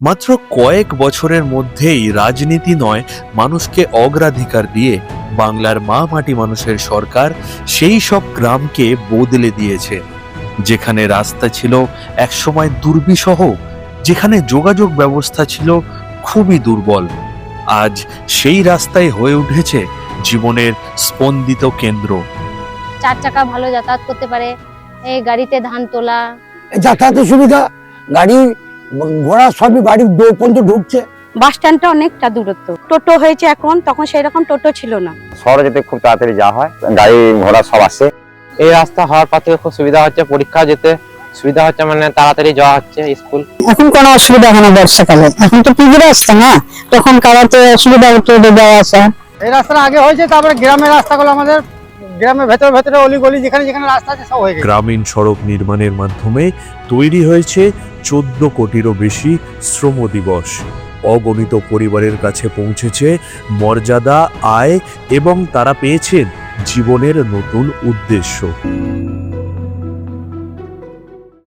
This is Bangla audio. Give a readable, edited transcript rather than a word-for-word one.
মাত্র কয়েক বছরের মধ্যেই রাজনীতি নয়, মানুষকে অগ্রাধিকার দিয়ে বাংলার মা মাটি মানুষের সরকার সেই সব গ্রামকে বদলে দিয়েছে। যেখানে রাস্তা ছিল একসময় দুর্বিষহ, যেখানে যোগাযোগ ব্যবস্থা ছিল খুবই দুর্বল, আজ সেই রাস্তায় হয়ে উঠেছে জীবনের স্পন্দিত কেন্দ্র। 4 চাকা ভালো যাতায়াত করতে পারে, এই গাড়িতে ধান তোলা, যাতায়াতের সুবিধা, গাড়ি ঘোড়া সবই বাড়ির দৌড় পর্যন্ত ঢুকছে। বাস স্ট্যান্ডটা অনেকটা দূরত্ব, টোটো হয়েছে এখন, তখন সেই রকম টোটো ছিল না। শহরে যেতে খুব তাড়াতাড়ি যাওয়া হয়, গাড়ি ঘোড়া সব আসে। এই রাস্তা হওয়ার পর থেকে খুব সুবিধা হচ্ছে, পরীক্ষা যেতে সুবিধা হচ্ছে, মানে তাড়াতাড়ি যাওয়া হচ্ছে স্কুল। এখন কোনো অসুবিধা হয় না বর্ষাকালে, এখন তো পিজি রাস্তা না, তখন কারাতে অসুবিধা হতো যাওয়া আসা। এই রাস্তাটা আগে হয়েছে, তারপরে গ্রামের রাস্তাগুলো আমাদের গ্রামের ভেতরে ভেতরে অলিগলি যেখানে যেখানে রাস্তা আছে সব হয়ে গেছে। গ্রামীণ সড়ক নির্মাণের মাধ্যমে তৈরি হয়েছে 14 কোটিরও বেশি শ্রম দিবস। অগণিত পরিবারের কাছে পৌঁছেছে মর্যাদা, আয় এবং তারা পেয়েছেন জীবনের নতুন উদ্দেশ্য।